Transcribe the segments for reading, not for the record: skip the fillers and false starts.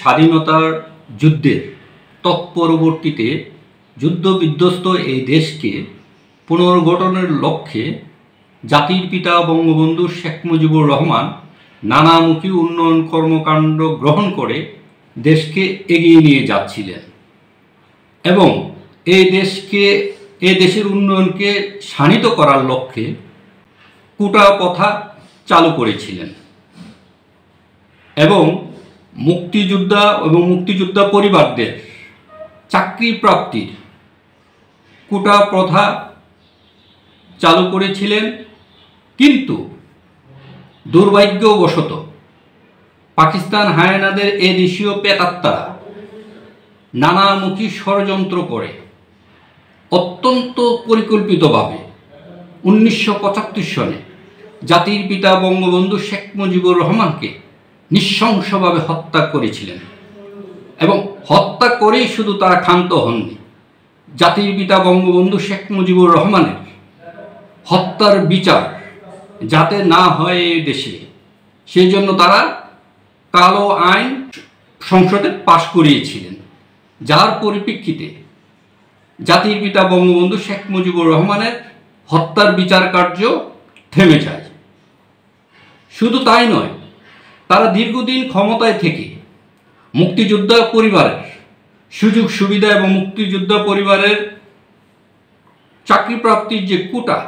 স্বাধীনতার যুদ্ধের তৎপরবর্তীতে যুদ্ধবিধ্বস্ত এই দেশকে পুনর্গঠনের লক্ষ্যে জাতির পিতা বঙ্গবন্ধু শেখ মুজিবুর রহমান নানামুখী উন্নয়ন কর্মকাণ্ড গ্রহণ করে দেশকে এগিয়ে নিয়ে যাচ্ছিলেন এবং এই দেশের উন্নয়নকে শাণিত করার লক্ষ্যে কোটা প্রথা চালু করেছিলেন এবং মুক্তিযোদ্ধা পরিবারদের চাকরি প্রাপ্তির কোটা প্রথা চালু করেছিলেন। কিন্তু দুর্ভাগ্যবশত পাকিস্তান হায়নাদের এ দেশীয় প্রেতাত্মারা নানামুখী ষড়যন্ত্র করে অত্যন্ত পরিকল্পিতভাবে 1975 সনে জাতির পিতা বঙ্গবন্ধু শেখ মুজিবুর রহমানকে নৃশংসভাবে হত্যা করেছিলেন এবং হত্যা করেই শুধু তারা ক্ষান্ত হননি, জাতির পিতা বঙ্গবন্ধু শেখ মুজিবুর রহমানের হত্যার বিচার যাতে না হয় এই দেশে, সেই জন্য তারা কালো আইন সংসদে পাশ করিয়েছিলেন, যার পরিপ্রেক্ষিতে জাতির পিতা বঙ্গবন্ধু শেখ মুজিবুর রহমানের হত্যার বিচার কার্য থেমে যায়। শুধু তাই নয়, তারা দীর্ঘদিন ক্ষমতায় থেকে মুক্তিযোদ্ধা পরিবারের সুযোগ সুবিধা এবং মুক্তিযোদ্ধা পরিবারের চাকরি প্রাপ্তির যে কোটা,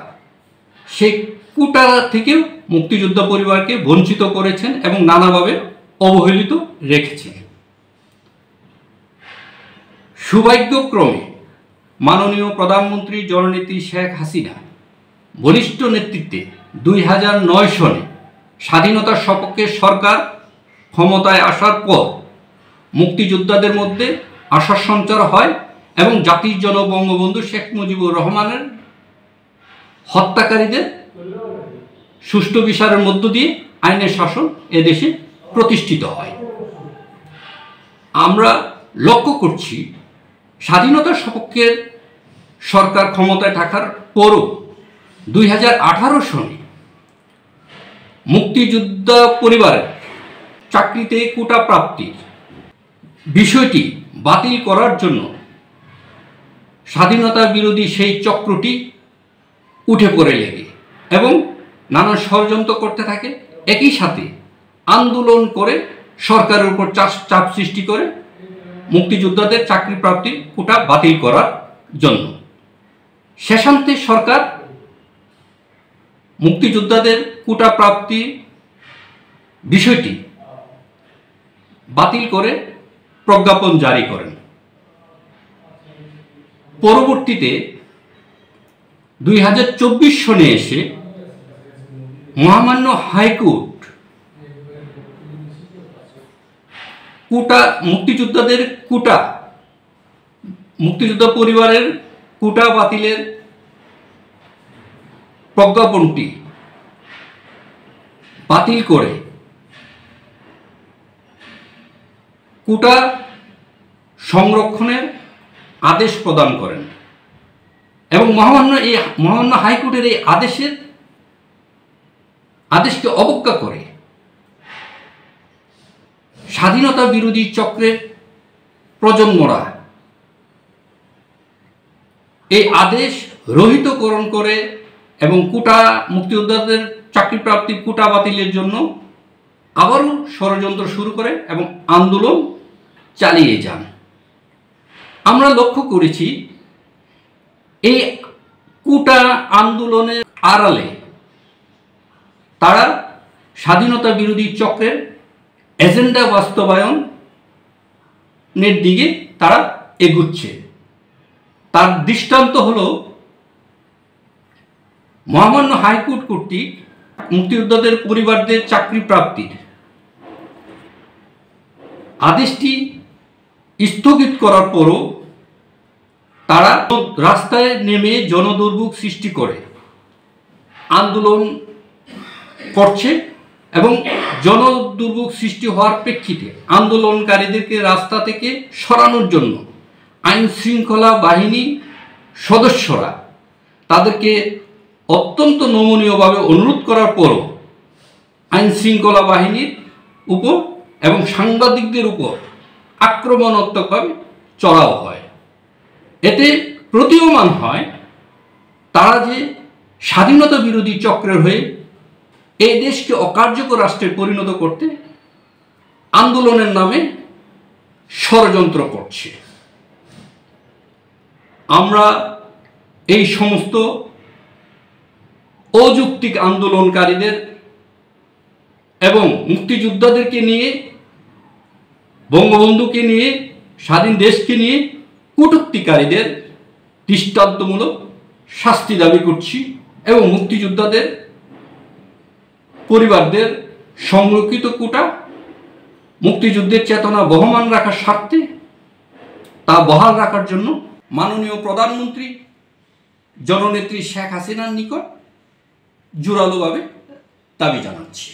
সেই কোটা থেকেও মুক্তিযোদ্ধা পরিবারকে বঞ্চিত করেছেন এবং নানাভাবে অবহেলিত রেখেছেন। সৌভাগ্যক্রমে মাননীয় প্রধানমন্ত্রী জননেত্রী শেখ হাসিনা বলিষ্ঠ নেতৃত্বে 2009 সনে স্বাধীনতার সপক্ষে সরকার ক্ষমতায় আসার পর মুক্তিযোদ্ধাদের মধ্যে আশার সঞ্চার হয় এবং জাতির জনক বঙ্গবন্ধু শেখ মুজিবুর রহমানের হত্যাকারীদের সুষ্ঠু বিচারের মধ্য দিয়ে আইনের শাসন এদেশে প্রতিষ্ঠিত হয়। আমরা লক্ষ্য করছি স্বাধীনতার সপক্ষে সরকার ক্ষমতায় থাকার পরও 2018 সনে মুক্তিযোদ্ধা পরিবারের চাকরিতে কোটা প্রাপ্তির বিষয়টি বাতিল করার জন্য স্বাধীনতা বিরোধী সেই চক্রটি উঠে পড়ে লেগে এবং নানা ষড়যন্ত্র করতে থাকে, একই সাথে আন্দোলন করে সরকারের উপর চাপ সৃষ্টি করে মুক্তিযোদ্ধাদের চাকরি প্রাপ্তির কোটা বাতিল করার জন্য। শেষান্তে সরকার মুক্তিযোদ্ধাদের কোটা প্রাপ্তির বিষয়টি বাতিল করে প্রজ্ঞাপন জারি করেন। পরবর্তীতে 2024 সনে এসে মহামান্য হাইকোর্ট মুক্তিযোদ্ধা পরিবারের কোটা বাতিলের প্রজ্ঞাপনটি বাতিল করে কোটা সংরক্ষণের আদেশ প্রদান করেন এবং মহামান্য হাইকোর্টের এই আদেশকে অবজ্ঞা করে স্বাধীনতা বিরোধী চক্রের প্রজন্মরা এই আদেশ রহিতকরণ করে এবং কোটা মুক্তিযোদ্ধাদের চাকরি প্রাপ্তির কোটা বাতিলের জন্য আবারও ষড়যন্ত্র শুরু করে এবং আন্দোলন চালিয়ে যান। আমরা লক্ষ্য করেছি এই কোটা আন্দোলনের আড়ালে তারা স্বাধীনতা বিরোধী চক্রের এজেন্ডা বাস্তবায়নের দিকে তারা এগুচ্ছে। তার দৃষ্টান্ত হলো মহামান্য হাইকোর্ট কর্তৃক মুক্তিযোদ্ধাদের পরিবারদের চাকরি প্রাপ্তির আদেশটি স্থগিত করার পরও তারা রাস্তায় নেমে জনদুর্ভোগ সৃষ্টি করে আন্দোলন করছে এবং জনদুর্ভোগ সৃষ্টি হওয়ার প্রেক্ষিতে আন্দোলনকারীদেরকে রাস্তা থেকে সরানোর জন্য আইন শৃঙ্খলা বাহিনী সদস্যরা তাদেরকে অত্যন্ত নমনীয়ভাবে অনুরোধ করার পরও আইন শৃঙ্খলা বাহিনীর উপর এবং সাংবাদিকদের উপর আক্রমণাত্মকভাবে চড়াও হয়। এতে প্রতীয়মান হয় তারা যে স্বাধীনতা বিরোধী চক্রের হয়ে এই দেশকে অকার্যকর রাষ্ট্রে পরিণত করতে আন্দোলনের নামে ষড়যন্ত্র করছে। আমরা এই সমস্ত অযৌক্তিক আন্দোলনকারীদের এবং মুক্তিযোদ্ধাদেরকে নিয়ে, বঙ্গবন্ধুকে নিয়ে, স্বাধীন দেশকে নিয়ে কটূক্তিকারীদের দৃষ্টান্তমূলক শাস্তি দাবি করছি এবং মুক্তিযোদ্ধাদের পরিবারদের সংরক্ষিত কোটা মুক্তিযুদ্ধের চেতনা বহমান রাখার স্বার্থে তা বহাল রাখার জন্য মাননীয় প্রধানমন্ত্রী জননেত্রী শেখ হাসিনার নিকট জোরালোভাবে দাবি জানাচ্ছি।